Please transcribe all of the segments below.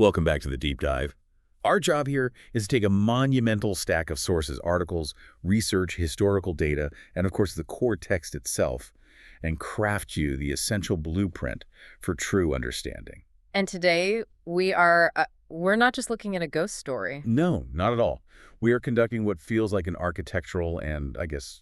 Welcome back to the deep dive. Our job here is to take a monumental stack of sources, articles, research, historical data, and of course the core text itself, and craft you the essential blueprint for true understanding. And today we're not just looking at a ghost story. No, not at all. We are conducting what feels like an architectural and, I guess,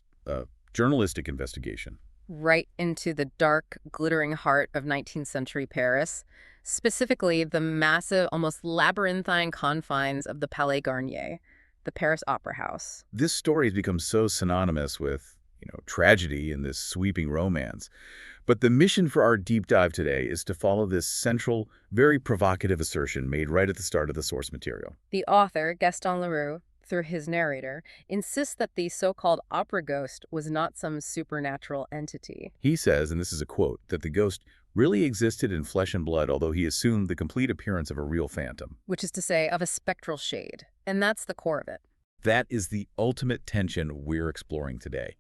journalistic investigation. Right into the dark, glittering heart of 19th century Paris, specifically the massive, almost labyrinthine confines of the Palais Garnier, the Paris Opera House. This story has become so synonymous with, tragedy and this sweeping romance. But the mission for our deep dive today is to follow this central, very provocative assertion made right at the start of the source material. The author, Gaston Leroux, through his narrator, insists that the so-called opera ghost was not some supernatural entity. He says, and this is a quote, that the ghost really existed in flesh and blood, although he assumed the complete appearance of a real phantom. Which is to say, of a spectral shade. And that's the core of it. That is the ultimate tension we're exploring today.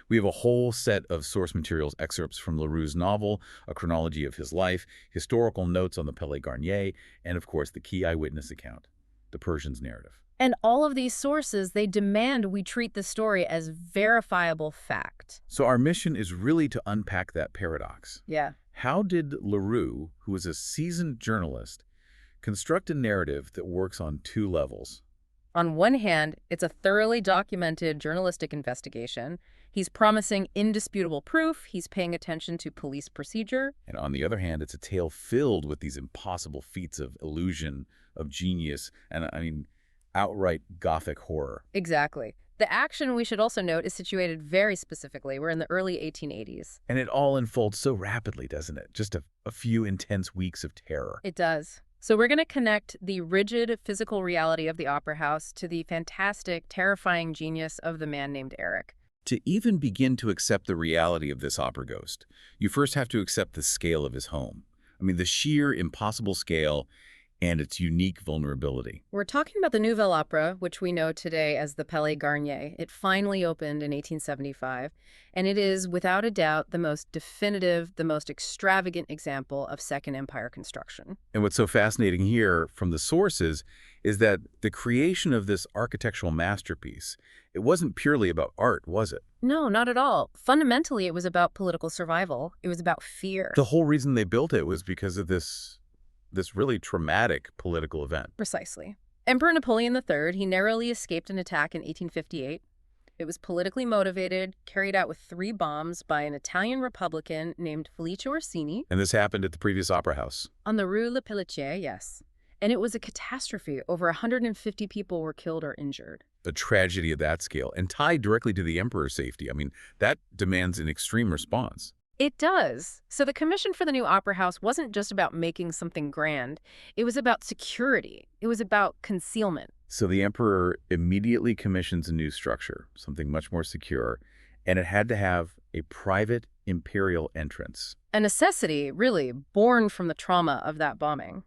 We have a whole set of source materials excerpts from Leroux's novel, a chronology of his life, historical notes on the Palais Garnier, and of course the key eyewitness account, the Persian's narrative. And all of these sources, they demand we treat the story as verifiable fact. So our mission is really to unpack that paradox. Yeah. How did Leroux, who is a seasoned journalist, construct a narrative that works on two levels? On one hand, it's a thoroughly documented journalistic investigation. He's promising indisputable proof. He's paying attention to police procedure. And on the other hand, it's a tale filled with these impossible feats of illusion, of genius, and outright Gothic horror. Exactly. The action, we should also note, is situated very specifically. We're in the early 1880s. And it all unfolds so rapidly, doesn't it? Just a few intense weeks of terror. It does. So we're going to connect the rigid physical reality of the opera house to the fantastic, terrifying genius of the man named Erik. To even begin to accept the reality of this opera ghost, you first have to accept the scale of his home. The sheer impossible scale and its unique vulnerability. We're talking about the Nouvelle Opera, which we know today as the Palais Garnier. It finally opened in 1875, and it is, without a doubt, the most definitive, the most extravagant example of Second Empire construction. And what's so fascinating here from the sources is that the creation of this architectural masterpiece, it wasn't purely about art, was it? No, not at all. Fundamentally, it was about political survival. It was about fear. The whole reason they built it was because of this really traumatic political event. Precisely. Emperor Napoleon III, he narrowly escaped an attack in 1858. It was politically motivated, carried out with 3 bombs by an Italian Republican named Felice Orsini. And this happened at the previous opera house. On the Rue Le Pelletier, yes. And it was a catastrophe. Over 150 people were killed or injured. A tragedy of that scale, and tied directly to the emperor's safety. That demands an extreme response. It does. So the commission for the new opera house wasn't just about making something grand. It was about security. It was about concealment. So the emperor immediately commissions a new structure, something much more secure, and it had to have a private imperial entrance. A necessity, really, born from the trauma of that bombing.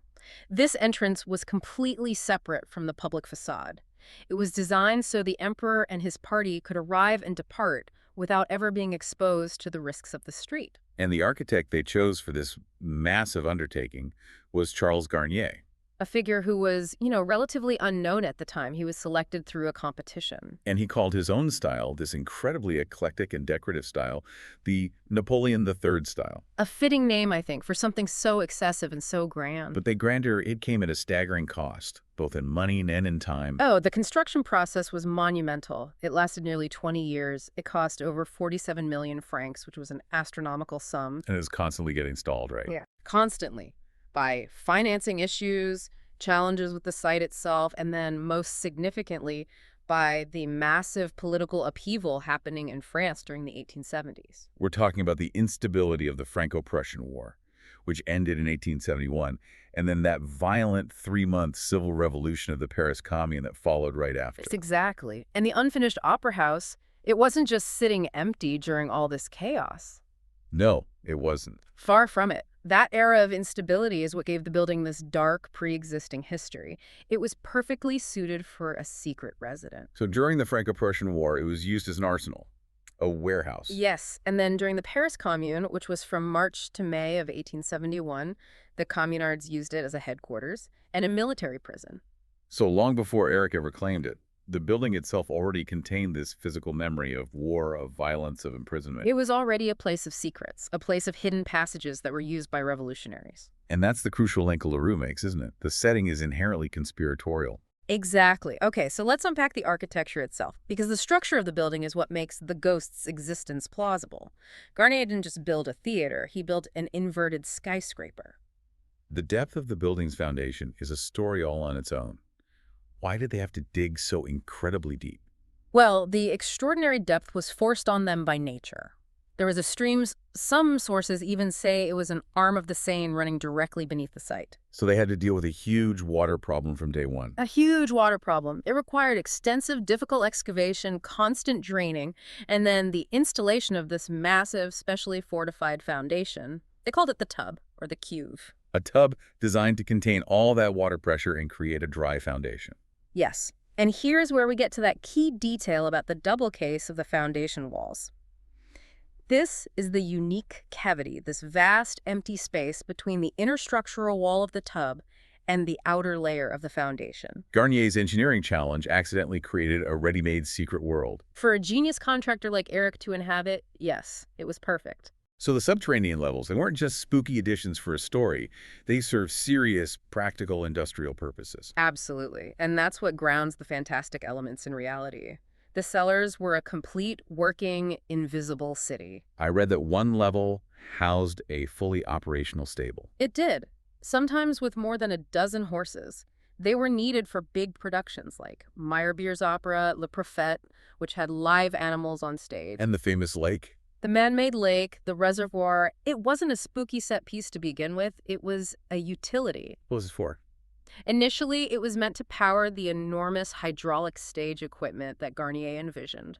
This entrance was completely separate from the public facade. It was designed so the emperor and his party could arrive and depart without ever being exposed to the risks of the street. And the architect they chose for this massive undertaking was Charles Garnier. A figure who was, relatively unknown at the time. He was selected through a competition. And he called his own style, this incredibly eclectic and decorative style, the Napoleon III style. A fitting name, I think, for something so excessive and so grand. But the grandeur, it came at a staggering cost, both in money and in time. Oh, the construction process was monumental. It lasted nearly 20 years. It cost over 47 million francs, which was an astronomical sum. And it was constantly getting stalled, right? Yeah, constantly. By financing issues, challenges with the site itself, and then most significantly, by the massive political upheaval happening in France during the 1870s. We're talking about the instability of the Franco-Prussian War, which ended in 1871, and then that violent 3-month civil revolution of the Paris Commune that followed right after. Yes, exactly. And the unfinished opera house, it wasn't just sitting empty during all this chaos. No, it wasn't. Far from it. That era of instability is what gave the building this dark, pre-existing history. It was perfectly suited for a secret resident. So during the Franco-Prussian War, it was used as an arsenal. A warehouse. Yes, and then during the Paris Commune, which was from March to May of 1871, the communards used it as a headquarters and a military prison. So long before Erik ever claimed it, the building itself already contained this physical memory of war, of violence, of imprisonment. It was already a place of secrets, a place of hidden passages that were used by revolutionaries. And that's the crucial link Leroux makes, isn't it? The setting is inherently conspiratorial. Exactly. Okay, so let's unpack the architecture itself, because the structure of the building is what makes the ghost's existence plausible. Garnier didn't just build a theater, he built an inverted skyscraper. The depth of the building's foundation is a story all on its own. Why did they have to dig so incredibly deep? Well, the extraordinary depth was forced on them by nature. There was a stream, some sources even say it was an arm of the Seine running directly beneath the site. So they had to deal with a huge water problem from day one. A huge water problem. It required extensive, difficult excavation, constant draining, and then the installation of this massive, specially fortified foundation. They called it the tub, or the cuve. A tub designed to contain all that water pressure and create a dry foundation. Yes. And here's where we get to that key detail about the double case of the foundation walls. This is the unique cavity, this vast empty space between the inner structural wall of the tub and the outer layer of the foundation. Garnier's engineering challenge accidentally created a ready-made secret world. For a genius contractor like Erik to inhabit, yes, it was perfect. So the subterranean levels, they weren't just spooky additions for a story. They served serious, practical, industrial purposes. Absolutely. And that's what grounds the fantastic elements in reality. The cellars were a complete, working, invisible city. I read that one level housed a fully operational stable. It did, sometimes with more than a dozen horses. They were needed for big productions like Meyerbeer's opera, Le Prophète, which had live animals on stage. And the famous lake. The man-made lake, the reservoir, it wasn't a spooky set piece to begin with. It was a utility. What was it for? Initially, it was meant to power the enormous hydraulic stage equipment that Garnier envisioned.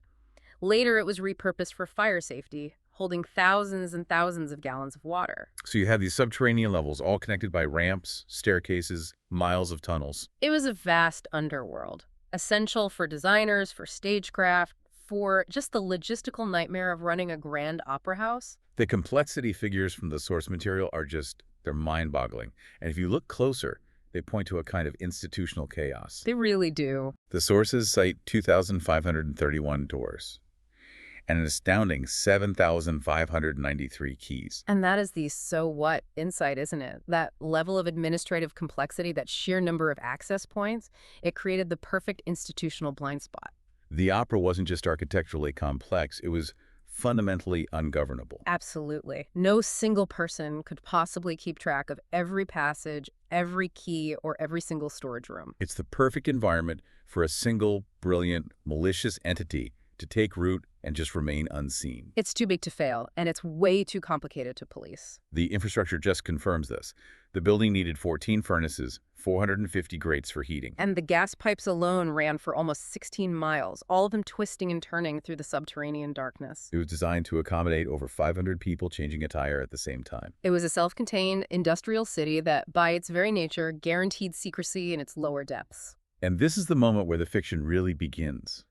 Later, it was repurposed for fire safety, holding thousands and thousands of gallons of water. So you have these subterranean levels all connected by ramps, staircases, miles of tunnels. It was a vast underworld, essential for designers, for stagecraft, for just the logistical nightmare of running a grand opera house. The complexity figures from the source material are they're mind-boggling. And if you look closer, they point to a kind of institutional chaos. They really do. The sources cite 2,531 doors and an astounding 7,593 keys. And that is the so what insight, isn't it? That level of administrative complexity, that sheer number of access points, it created the perfect institutional blind spot. The opera wasn't just architecturally complex, it was fundamentally ungovernable. Absolutely. No single person could possibly keep track of every passage, every key, or every single storage room. It's the perfect environment for a single, brilliant, malicious entity to take root and just remain unseen. It's too big to fail, and it's way too complicated to police. The infrastructure just confirms this. The building needed 14 furnaces, 450 grates for heating. And the gas pipes alone ran for almost 16 miles, all of them twisting and turning through the subterranean darkness. It was designed to accommodate over 500 people changing a tire at the same time. It was a self-contained industrial city that, by its very nature, guaranteed secrecy in its lower depths. And this is the moment where the fiction really begins.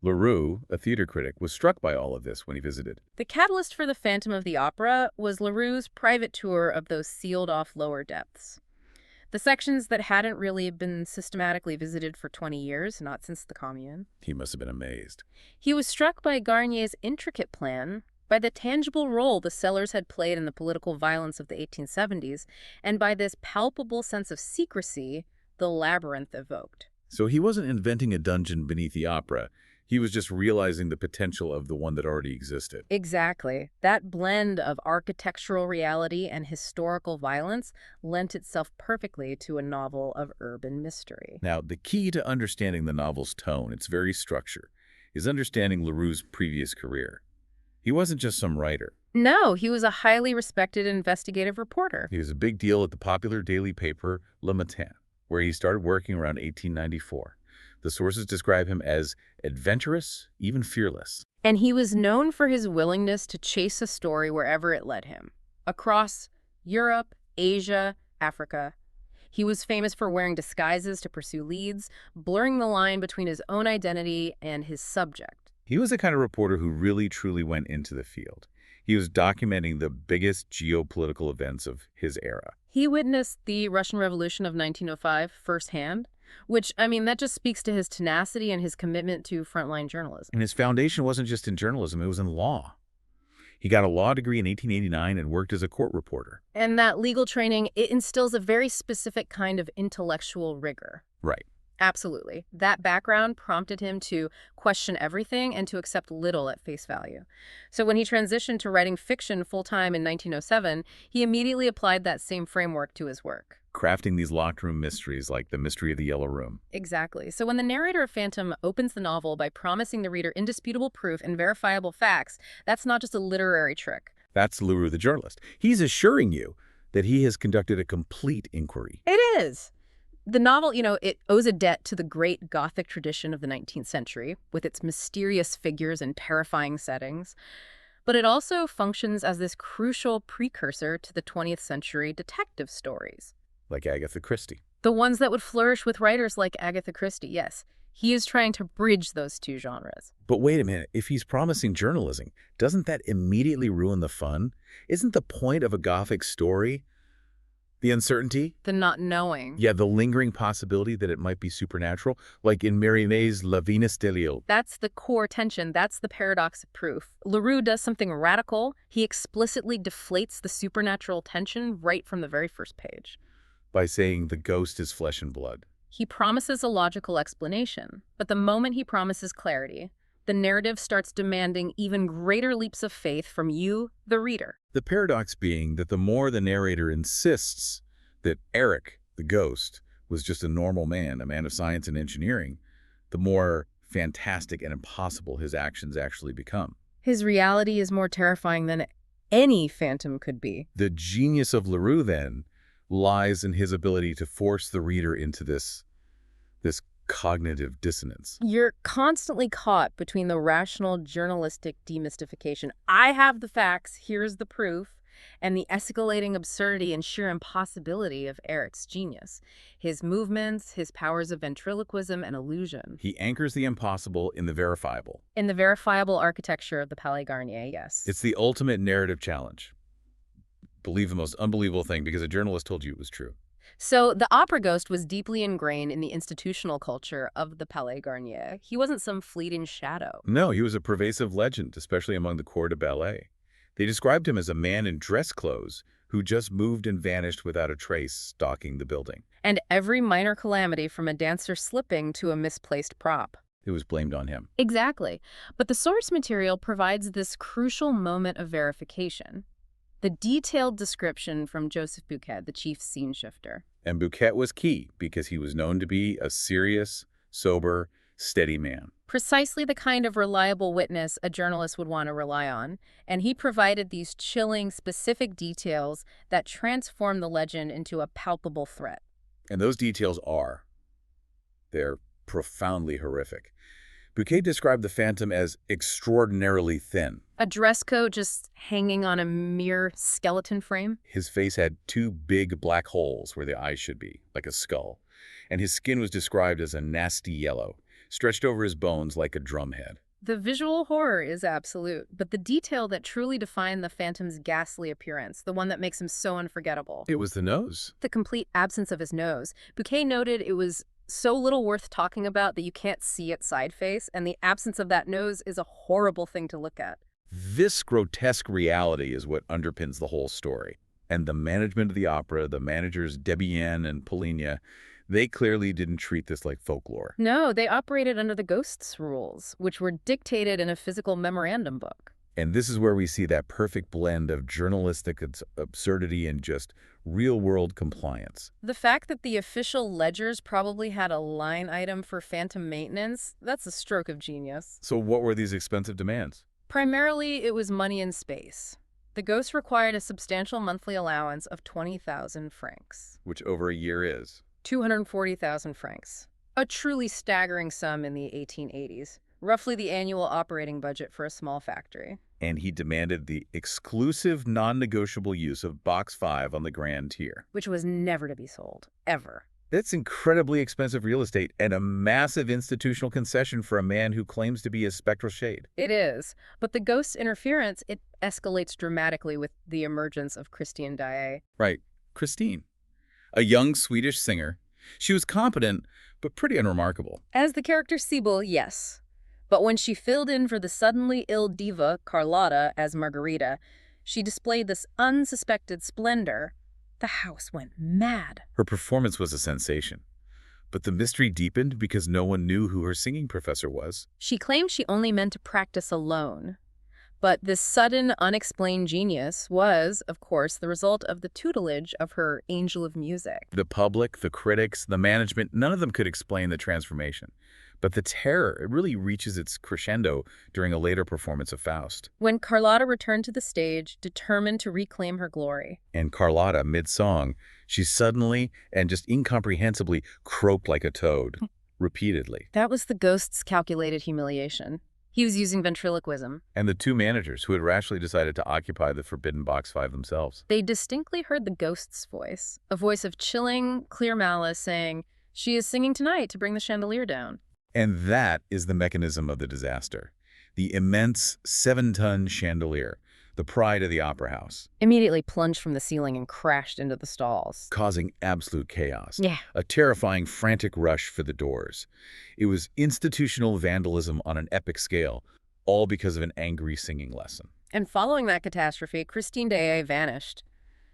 Leroux, a theater critic, was struck by all of this when he visited. The catalyst for the Phantom of the Opera was Leroux's private tour of those sealed-off lower depths. The sections that hadn't really been systematically visited for 20 years, not since the Commune. He must have been amazed. He was struck by Garnier's intricate plan, by the tangible role the cellars had played in the political violence of the 1870s, and by this palpable sense of secrecy the labyrinth evoked. So he wasn't inventing a dungeon beneath the opera. He was just realizing the potential of the one that already existed. Exactly. That blend of architectural reality and historical violence lent itself perfectly to a novel of urban mystery. Now, the key to understanding the novel's tone, its very structure, is understanding Leroux's previous career. He wasn't just some writer. No, he was a highly respected investigative reporter. He was a big deal at the popular daily paper Le Matin, where he started working around 1894. The sources describe him as adventurous, even fearless. And he was known for his willingness to chase a story wherever it led him. Across Europe, Asia, Africa. He was famous for wearing disguises to pursue leads, blurring the line between his own identity and his subject. He was the kind of reporter who really truly went into the field. He was documenting the biggest geopolitical events of his era. He witnessed the Russian Revolution of 1905 firsthand, which, I mean, that just speaks to his tenacity and his commitment to frontline journalism. And his foundation wasn't just in journalism, it was in law. He got a law degree in 1889 and worked as a court reporter. And that legal training, it instills a very specific kind of intellectual rigor. Right. Absolutely. That background prompted him to question everything and to accept little at face value. So when he transitioned to writing fiction full-time in 1907, he immediately applied that same framework to his work. Crafting these locked room mysteries like The Mystery of the Yellow Room. Exactly. So when the narrator of Phantom opens the novel by promising the reader indisputable proof and verifiable facts, that's not just a literary trick. That's Leroux the journalist. He's assuring you that he has conducted a complete inquiry. It is. The novel, it owes a debt to the great Gothic tradition of the 19th century, with its mysterious figures and terrifying settings. But it also functions as this crucial precursor to the 20th century detective stories. Like Agatha Christie. The ones that would flourish with writers like Agatha Christie, yes. He is trying to bridge those two genres. But wait a minute, if he's promising journalism, doesn't that immediately ruin the fun? Isn't the point of a Gothic story the uncertainty? The not knowing. Yeah, the lingering possibility that it might be supernatural, like in Mérimée La Venus de Lille. That's the core tension. That's the paradox of proof. Leroux does something radical. He explicitly deflates the supernatural tension right from the very first page. By saying the ghost is flesh and blood. He promises a logical explanation, but the moment he promises clarity, the narrative starts demanding even greater leaps of faith from you, the reader. The paradox being that the more the narrator insists that Erik, the ghost, was just a normal man, a man of science and engineering, the more fantastic and impossible his actions actually become. His reality is more terrifying than any phantom could be. The genius of Leroux, then, lies in his ability to force the reader into this cognitive dissonance. You're constantly caught between the rational journalistic demystification, I have the facts, here's the proof, and the escalating absurdity and sheer impossibility of Erik's genius. His movements, his powers of ventriloquism and illusion. He anchors the impossible in the verifiable. In the verifiable architecture of the Palais Garnier, yes. It's the ultimate narrative challenge. Believe the most unbelievable thing because a journalist told you it was true. So the opera ghost was deeply ingrained in the institutional culture of the Palais Garnier. He wasn't some fleeting shadow. No, he was a pervasive legend, especially among the corps de ballet. They described him as a man in dress clothes who just moved and vanished without a trace, stalking the building. And every minor calamity, from a dancer slipping to a misplaced prop, it was blamed on him. Exactly. But the source material provides this crucial moment of verification. The detailed description from Joseph Buquet, the chief scene shifter. And Buquet was key because he was known to be a serious, sober, steady man. Precisely the kind of reliable witness a journalist would want to rely on. And he provided these chilling, specific details that transform the legend into a palpable threat. And those details they're profoundly horrific. Buquet described the Phantom as extraordinarily thin. A dress coat just hanging on a mere skeleton frame? His face had 2 big black holes where the eyes should be, like a skull. And his skin was described as a nasty yellow, stretched over his bones like a drumhead. The visual horror is absolute, but the detail that truly defined the Phantom's ghastly appearance, the one that makes him so unforgettable. It was the nose. The complete absence of his nose. Buquet noted it was so little worth talking about that you can't see its side face, and the absence of that nose is a horrible thing to look at. This grotesque reality is what underpins the whole story. And the management of the opera, the managers Debienne and Poligny, they clearly didn't treat this like folklore. No, they operated under the ghost's rules, which were dictated in a physical memorandum book. And this is where we see that perfect blend of journalistic absurdity and just real-world compliance. The fact that the official ledgers probably had a line item for phantom maintenance, that's a stroke of genius. So what were these expensive demands? Primarily, it was money and space. The ghost required a substantial monthly allowance of 20,000 francs. Which over a year is? 240,000 francs. A truly staggering sum in the 1880s. Roughly the annual operating budget for a small factory. And he demanded the exclusive, non-negotiable use of Box 5 on the Grand Tier. Which was never to be sold. Ever. That's incredibly expensive real estate and a massive institutional concession for a man who claims to be a spectral shade. It is. But the ghost's interference, it escalates dramatically with the emergence of Christine Daaé. Right. Christine, a young Swedish singer. She was competent, but pretty unremarkable. As the character Sibyl, yes. But when she filled in for the suddenly ill diva Carlotta as Margarita, she displayed this unsuspected splendor. The house went mad. Her performance was a sensation. But the mystery deepened because no one knew who her singing professor was. She claimed she only meant to practice alone. But this sudden, unexplained genius was, of course, the result of the tutelage of her angel of music. The public, the critics, the management, none of them could explain the transformation. But the terror, it really reaches its crescendo during a later performance of Faust. When Carlotta returned to the stage, determined to reclaim her glory. And Carlotta, mid-song, she suddenly and just incomprehensibly croaked like a toad, repeatedly. That was the ghost's calculated humiliation. He was using ventriloquism. And the two managers who had rashly decided to occupy the forbidden Box 5 themselves. They distinctly heard the ghost's voice, a voice of chilling, clear malice saying, "She is singing tonight to bring the chandelier down." And that is the mechanism of the disaster. The immense 7-ton chandelier, the pride of the opera house. Immediately plunged from the ceiling and crashed into the stalls. Causing absolute chaos. Yeah. A terrifying, frantic rush for the doors. It was institutional vandalism on an epic scale, all because of an angry singing lesson. And following that catastrophe, Christine Daaé vanished.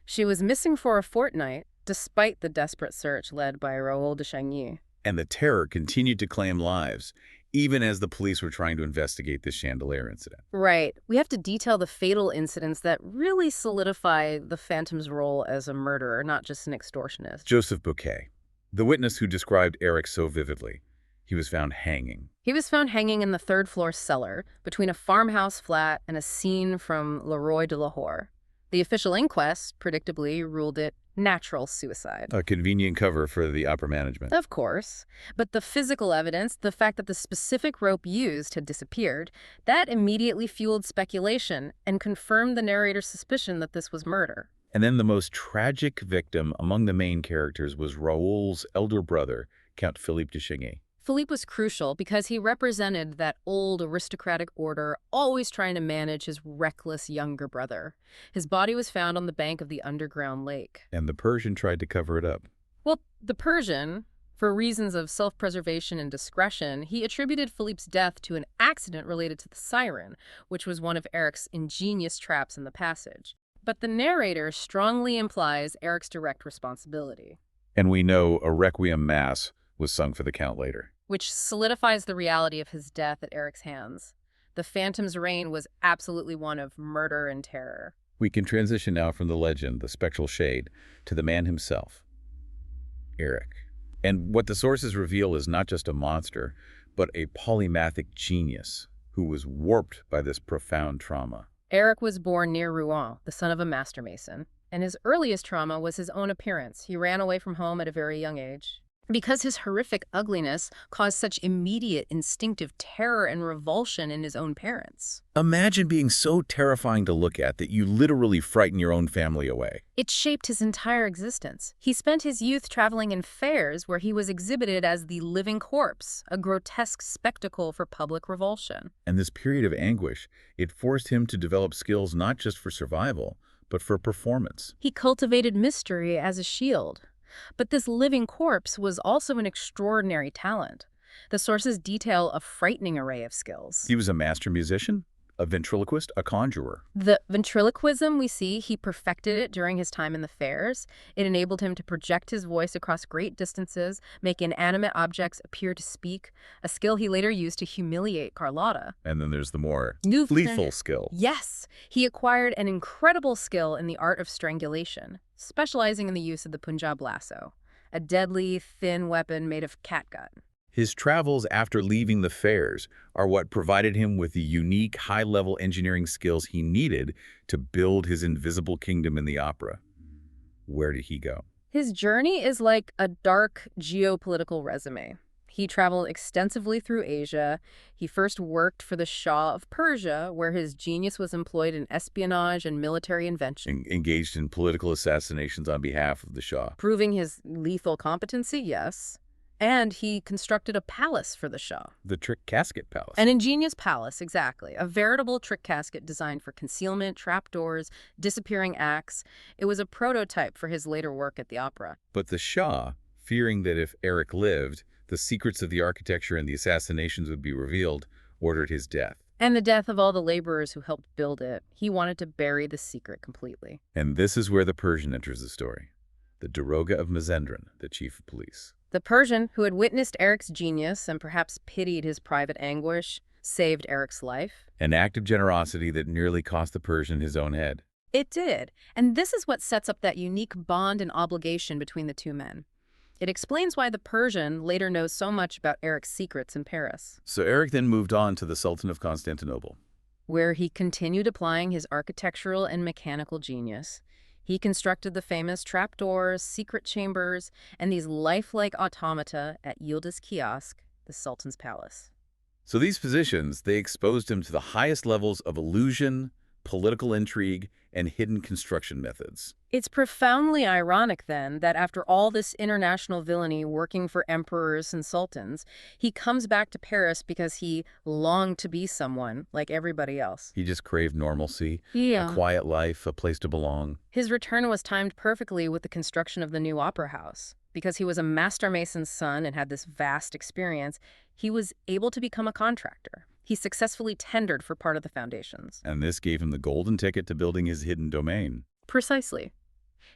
She was missing for a fortnight, despite the desperate search led by Raoul de Chagny. And the terror continued to claim lives, even as the police were trying to investigate this chandelier incident. Right. We have to detail the fatal incidents that really solidify the Phantom's role as a murderer, not just an extortionist. Joseph Bouquet, the witness who described Erik so vividly, he was found hanging. He was found hanging in the third-floor cellar, between a farmhouse flat and a scene from Le Roi de Lahore. The official inquest, predictably, ruled it natural suicide. A convenient cover for the opera management. Of course. But the physical evidence, the fact that the specific rope used had disappeared, that immediately fueled speculation and confirmed the narrator's suspicion that this was murder. And then the most tragic victim among the main characters was Raoul's elder brother, Count Philippe de Chagny. Philippe was crucial because he represented that old aristocratic order, always trying to manage his reckless younger brother. His body was found on the bank of the underground lake. And the Persian tried to cover it up. Well, the Persian, for reasons of self-preservation and discretion, he attributed Philippe's death to an accident related to the siren, which was one of Erik's ingenious traps in the passage. But the narrator strongly implies Erik's direct responsibility. And we know a Requiem Mass was sung for the Count later. Which solidifies the reality of his death at Erik's hands. The Phantom's reign was absolutely one of murder and terror. We can transition now from the legend, the spectral shade, to the man himself, Erik. And what the sources reveal is not just a monster, but a polymathic genius who was warped by this profound trauma. Erik was born near Rouen, the son of a master mason, and his earliest trauma was his own appearance. He ran away from home at a very young age. Because his horrific ugliness caused such immediate instinctive terror and revulsion in his own parents. Imagine being so terrifying to look at that you literally frighten your own family away. It shaped his entire existence. He spent his youth traveling in fairs where he was exhibited as the living corpse, a grotesque spectacle for public revulsion. And this period of anguish, it forced him to develop skills not just for survival, but for performance. He cultivated mystery as a shield. But this living corpse was also an extraordinary talent. The sources detail a frightening array of skills. He was a master musician, a ventriloquist, a conjurer. The ventriloquism we see, he perfected it during his time in the fairs. It enabled him to project his voice across great distances, make inanimate objects appear to speak, a skill he later used to humiliate Carlotta. And then there's the more New lethal skill. Yes, he acquired an incredible skill in the art of strangulation, specializing in the use of the Punjab lasso, a deadly, thin weapon made of catgut. His travels after leaving the fairs are what provided him with the unique high-level engineering skills he needed to build his invisible kingdom in the opera. Where did he go? His journey is like a dark geopolitical resume. He traveled extensively through Asia. He first worked for the Shah of Persia, where his genius was employed in espionage and military invention. Engaged in political assassinations on behalf of the Shah. Proving his lethal competency, yes. And he constructed a palace for the Shah. The Trick Casket Palace. An ingenious palace, exactly. A veritable trick casket designed for concealment, trapdoors, disappearing acts. It was a prototype for his later work at the opera. But the Shah, fearing that if Erik lived, the secrets of the architecture and the assassinations would be revealed, ordered his death. And the death of all the laborers who helped build it. He wanted to bury the secret completely. And this is where the Persian enters the story. The Daroga of Mazendran, the chief of police. The Persian, who had witnessed Erik's genius and perhaps pitied his private anguish, saved Erik's life. An act of generosity that nearly cost the Persian his own head. It did. And this is what sets up that unique bond and obligation between the two men. It explains why the Persian later knows so much about Erik's secrets in Paris. So Erik then moved on to the Sultan of Constantinople, where he continued applying his architectural and mechanical genius. He constructed the famous trapdoors, secret chambers, and these lifelike automata at Yıldız Kiosk, the Sultan's palace. So these positions, they exposed him to the highest levels of illusion, political intrigue, and hidden construction methods. It's profoundly ironic, then, that after all this international villainy working for emperors and sultans, he comes back to Paris because he longed to be someone like everybody else. He just craved normalcy, a quiet life, a place to belong. His return was timed perfectly with the construction of the new opera house. Because he was a master mason's son and had this vast experience, he was able to become a contractor. He successfully tendered for part of the foundations. And this gave him the golden ticket to building his hidden domain. Precisely.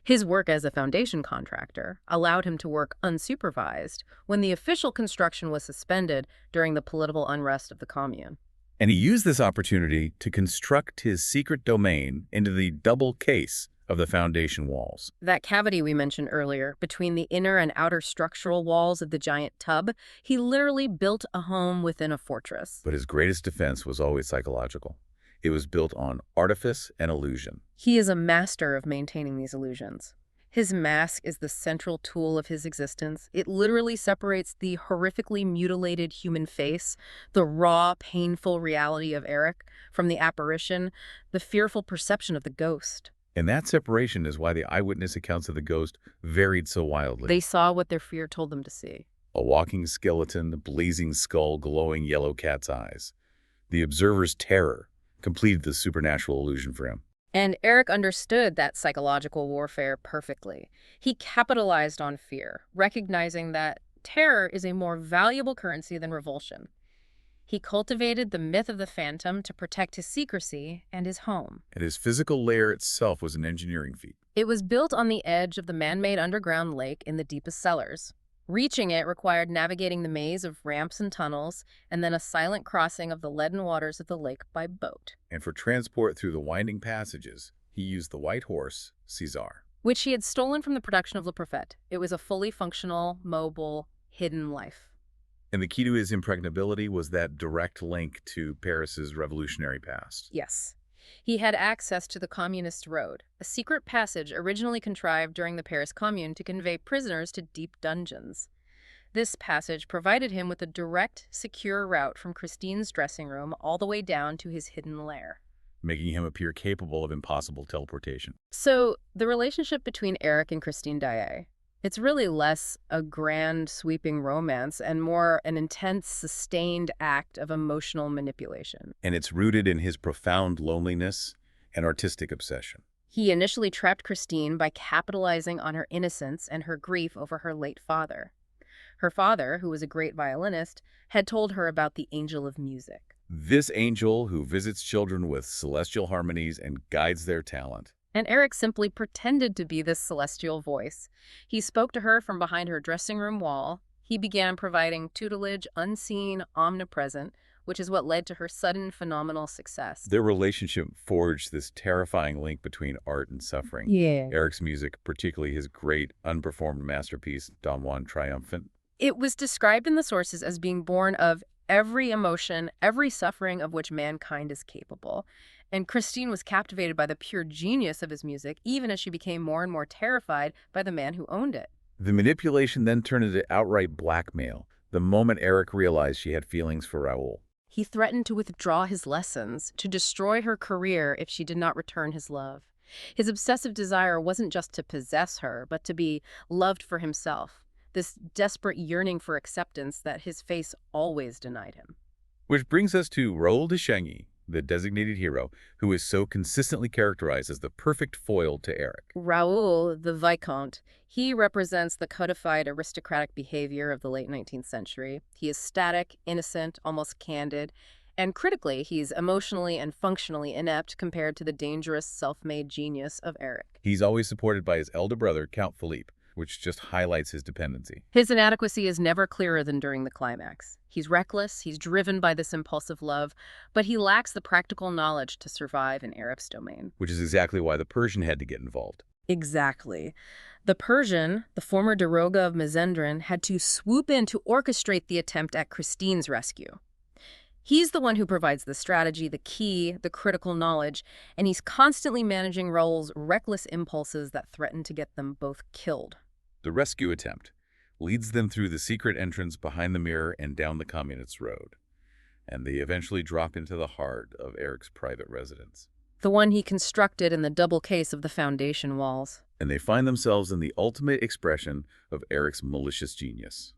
His work as a foundation contractor allowed him to work unsupervised when the official construction was suspended during the political unrest of the Commune. And he used this opportunity to construct his secret domain into the double case of the foundation walls. That cavity we mentioned earlier, between the inner and outer structural walls of the giant tub, he literally built a home within a fortress. But his greatest defense was always psychological. It was built on artifice and illusion. He is a master of maintaining these illusions. His mask is the central tool of his existence. It literally separates the horrifically mutilated human face, the raw, painful reality of Erik, from the apparition, the fearful perception of the ghost. And that separation is why the eyewitness accounts of the ghost varied so wildly. They saw what their fear told them to see. A walking skeleton, a blazing skull, glowing yellow cat's eyes. The observer's terror completed the supernatural illusion for him. And Erik understood that psychological warfare perfectly. He capitalized on fear, recognizing that terror is a more valuable currency than revulsion. He cultivated the myth of the phantom to protect his secrecy and his home. And his physical lair itself was an engineering feat. It was built on the edge of the man-made underground lake in the deepest cellars. Reaching it required navigating the maze of ramps and tunnels, and then a silent crossing of the leaden waters of the lake by boat. And for transport through the winding passages, he used the white horse, Caesar, which he had stolen from the production of Le Prophète. It was a fully functional, mobile, hidden life. And the key to his impregnability was that direct link to Paris's revolutionary past. Yes. He had access to the Communist Road, a secret passage originally contrived during the Paris Commune to convey prisoners to deep dungeons. This passage provided him with a direct, secure route from Christine's dressing room all the way down to his hidden lair, making him appear capable of impossible teleportation. So, the relationship between Erik and Christine Daaé, it's really less a grand, sweeping romance and more an intense, sustained act of emotional manipulation. And it's rooted in his profound loneliness and artistic obsession. He initially trapped Christine by capitalizing on her innocence and her grief over her late father. Her father, who was a great violinist, had told her about the angel of music. This angel who visits children with celestial harmonies and guides their talent. And Erik simply pretended to be this celestial voice. He spoke to her from behind her dressing room wall. He began providing tutelage, unseen, omnipresent, which is what led to her sudden phenomenal success. Their relationship forged this terrifying link between art and suffering. Erik's music, particularly his great unperformed masterpiece, Don Juan Triumphant. It was described in the sources as being born of every emotion, every suffering of which mankind is capable. And Christine was captivated by the pure genius of his music, even as she became more and more terrified by the man who owned it. The manipulation then turned into outright blackmail. the moment Erik realized she had feelings for Raoul. He threatened to withdraw his lessons, to destroy her career if she did not return his love. His obsessive desire wasn't just to possess her, but to be loved for himself, this desperate yearning for acceptance that his face always denied him. Which brings us to Raoul de Chagny, the designated hero, who is so consistently characterized as the perfect foil to Erik. Raoul, the Viscount, he represents the codified aristocratic behavior of the late 19th century. He is static, innocent, almost candid, and critically, he's emotionally and functionally inept compared to the dangerous, self-made genius of Erik. He's always supported by his elder brother, Count Philippe, which just highlights his dependency. His inadequacy is never clearer than during the climax. He's reckless, he's driven by this impulsive love, but he lacks the practical knowledge to survive in Erik's domain. Which is exactly why the Persian had to get involved. Exactly. The Persian, the former daroga of Mazendran, had to swoop in to orchestrate the attempt at Christine's rescue. He's the one who provides the strategy, the key, the critical knowledge, and he's constantly managing Raoul's reckless impulses that threaten to get them both killed. The rescue attempt leads them through the secret entrance behind the mirror and down the Communist road, and they eventually drop into the heart of Erik's private residence. The one he constructed in the double case of the foundation walls. And they find themselves in the ultimate expression of Erik's malicious genius,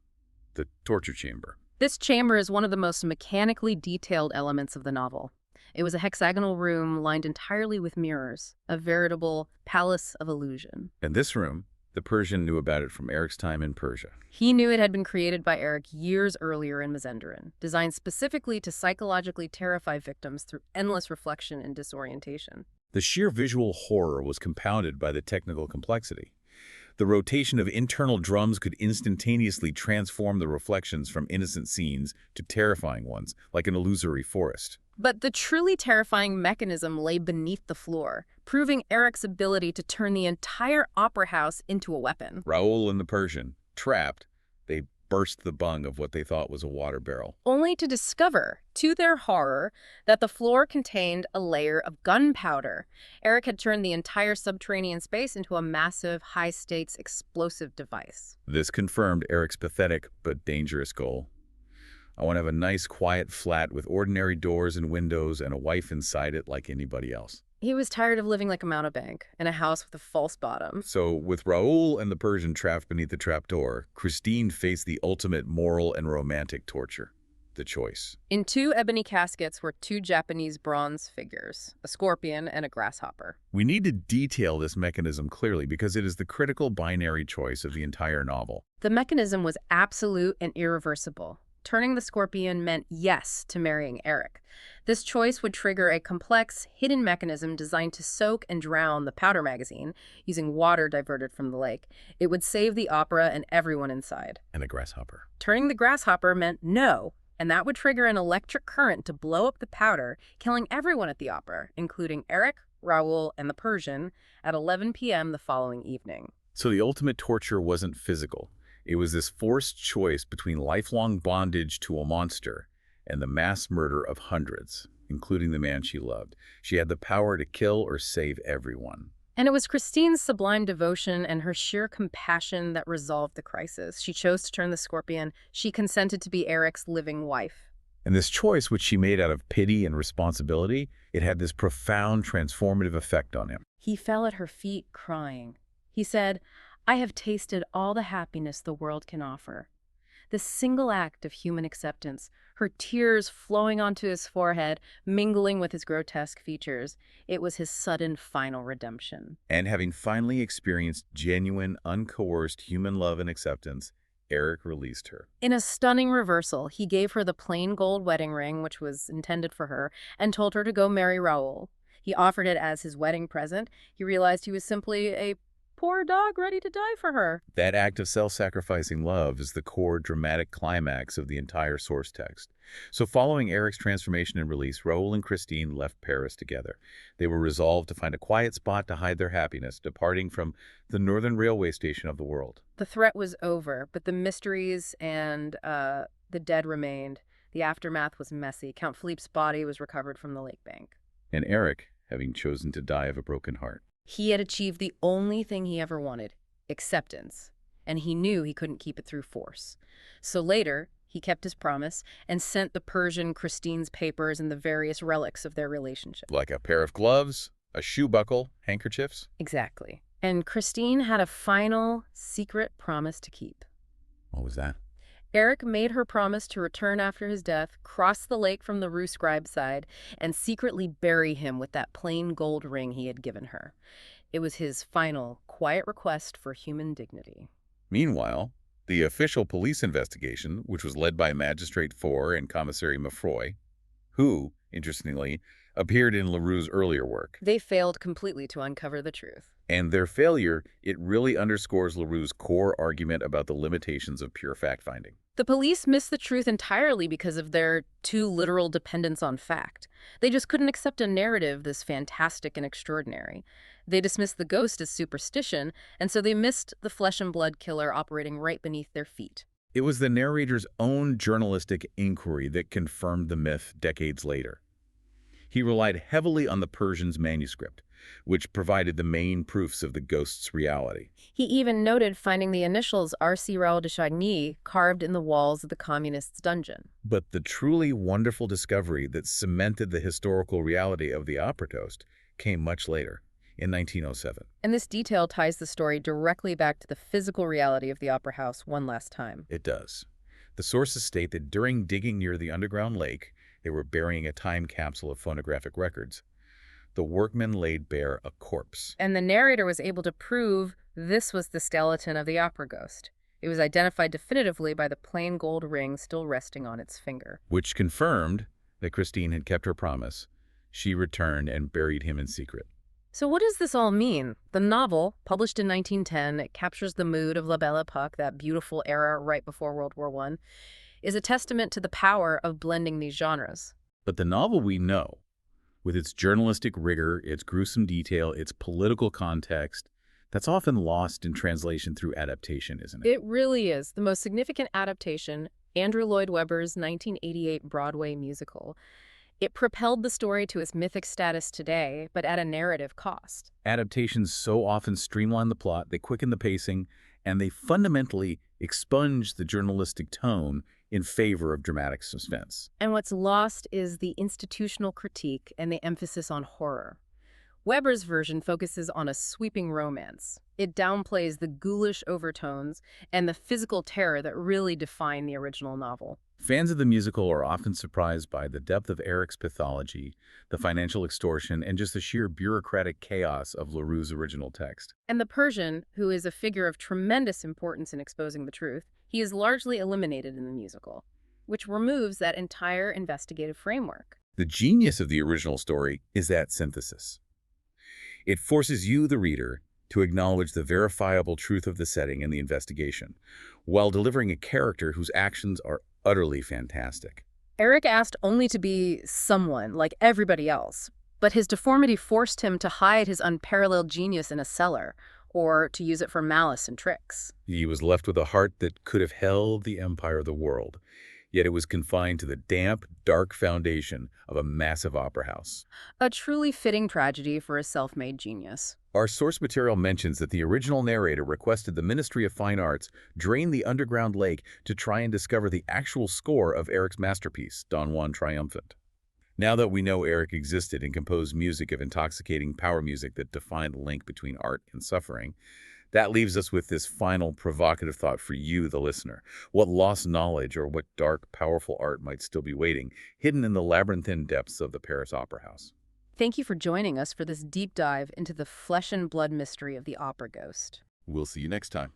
the torture chamber. This chamber is one of the most mechanically detailed elements of the novel. It was a hexagonal room lined entirely with mirrors, a veritable palace of illusion. In this room, the Persian knew about it from Erik's time in Persia. He knew it had been created by Erik years earlier in Mazendran, designed specifically to psychologically terrify victims through endless reflection and disorientation. The sheer visual horror was compounded by the technical complexity. The rotation of internal drums could instantaneously transform the reflections from innocent scenes to terrifying ones, like an illusory forest. But the truly terrifying mechanism lay beneath the floor, proving Erik's ability to turn the entire opera house into a weapon. Raoul and the Persian, trapped, they burst the bung of what they thought was a water barrel. Only to discover, to their horror, that the floor contained a layer of gunpowder. Erik had turned the entire subterranean space into a massive, high-stakes explosive device. This confirmed Erik's pathetic but dangerous goal. I want to have a nice, quiet flat with ordinary doors and windows and a wife inside it like anybody else. He was tired of living like a mountebank in a house with a false bottom. So, with Raoul and the Persian trapped beneath the trapdoor, Christine faced the ultimate moral and romantic torture, the choice. In 2 ebony caskets were 2 Japanese bronze figures, a scorpion and a grasshopper. We need to detail this mechanism clearly because it is the critical binary choice of the entire novel. The mechanism was absolute and irreversible. Turning the scorpion meant yes to marrying Erik. This choice would trigger a complex, hidden mechanism designed to soak and drown the powder magazine using water diverted from the lake. It would save the opera and everyone inside. And the grasshopper. Turning the grasshopper meant no, and that would trigger an electric current to blow up the powder, killing everyone at the opera, including Erik, Raoul, and the Persian, at 11 p.m. the following evening. So the ultimate torture wasn't physical. It was this forced choice between lifelong bondage to a monster and the mass murder of hundreds, including the man she loved. She had the power to kill or save everyone. And it was Christine's sublime devotion and her sheer compassion that resolved the crisis. She chose to turn the scorpion. She consented to be Erik's living wife. And this choice, which she made out of pity and responsibility, it had this profound transformative effect on him. He fell at her feet crying. He said, "I have tasted all the happiness the world can offer." This single act of human acceptance, her tears flowing onto his forehead, mingling with his grotesque features, it was his sudden final redemption. And having finally experienced genuine, uncoerced human love and acceptance, Erik released her. In a stunning reversal, he gave her the plain gold wedding ring, which was intended for her, and told her to go marry Raoul. He offered it as his wedding present. He realized he was simply a poor dog ready to die for her. That act of self-sacrificing love is the core dramatic climax of the entire source text. So following Erik's transformation and release, Raoul and Christine left Paris together. They were resolved to find a quiet spot to hide their happiness, departing from the northern railway station of the world. The threat was over, but the mysteries and the dead remained. The aftermath was messy. Count Philippe's body was recovered from the lake bank. And Erik, having chosen to die of a broken heart. He had achieved the only thing he ever wanted, acceptance, and he knew he couldn't keep it through force. So later, He kept his promise and sent the Persian Christine's papers and the various relics of their relationship. Like a pair of gloves, a shoe buckle, handkerchiefs? Exactly. And Christine had a final, secret promise to keep. What was that? Erik made her promise to return after his death, cross the lake from the Rue scribe's side, and secretly bury him with that plain gold ring he had given her. It was his final, quiet request for human dignity. Meanwhile, the official police investigation, which was led by Magistrate Four and Commissary Meffroy, who, interestingly, appeared in Leroux's earlier work. They failed completely to uncover the truth. And their failure, it really underscores Leroux's core argument about the limitations of pure fact-finding. The police missed the truth entirely because of their too literal dependence on fact. They just couldn't accept a narrative this fantastic and extraordinary. They dismissed the ghost as superstition, and so they missed the flesh-and-blood killer operating right beneath their feet. It was the narrator's own journalistic inquiry that confirmed the myth decades later. He relied heavily on the Persian's manuscript, which provided the main proofs of the ghost's reality. He even noted finding the initials R.C. Raoul de Chagny carved in the walls of the communists' dungeon. But the truly wonderful discovery that cemented the historical reality of the opera ghost came much later, in 1907. And this detail ties the story directly back to the physical reality of the opera house one last time. It does. The sources state that during digging near the underground lake, they were burying a time capsule of phonographic records. The workmen laid bare a corpse. And the narrator was able to prove this was the skeleton of the opera ghost. It was identified definitively by the plain gold ring still resting on its finger. Which confirmed that Christine had kept her promise. She returned and buried him in secret. So what does this all mean? The novel, published in 1910, it captures the mood of La Belle Époque, that beautiful era right before World War I, is a testament to the power of blending these genres. But the novel we know, with its journalistic rigor, its gruesome detail, its political context, that's often lost in translation through adaptation, isn't it? It really is. The most significant adaptation, Andrew Lloyd Webber's 1988 Broadway musical. It propelled the story to its mythic status today, but at a narrative cost. Adaptations so often streamline the plot, they quicken the pacing, and they fundamentally expunge the journalistic tone in favor of dramatic suspense. And what's lost is the institutional critique and the emphasis on horror. Webber's version focuses on a sweeping romance. It downplays the ghoulish overtones and the physical terror that really define the original novel. Fans of the musical are often surprised by the depth of Erik's pathology, the financial extortion, and just the sheer bureaucratic chaos of Leroux's original text. And the Persian, who is a figure of tremendous importance in exposing the truth, he is largely eliminated in the musical, which removes that entire investigative framework. The genius of the original story is that synthesis. It forces you, the reader, to acknowledge the verifiable truth of the setting and the investigation, while delivering a character whose actions are utterly fantastic. Erik asked only to be someone like everybody else, but his deformity forced him to hide his unparalleled genius in a cellar, or to use it for malice and tricks. He was left with a heart that could have held the empire of the world, yet it was confined to the damp, dark foundation of a massive opera house. A truly fitting tragedy for a self-made genius. Our source material mentions that the original narrator requested the Ministry of Fine Arts drain the underground lake to try and discover the actual score of Erik's masterpiece, Don Juan Triumphant. Now that we know Erik existed and composed music of intoxicating power music that defined the link between art and suffering, that leaves us with this final provocative thought for you, the listener. What lost knowledge or what dark, powerful art might still be waiting, hidden in the labyrinthine depths of the Paris Opera House? Thank you for joining us for this deep dive into the flesh and blood mystery of the opera ghost. We'll see you next time.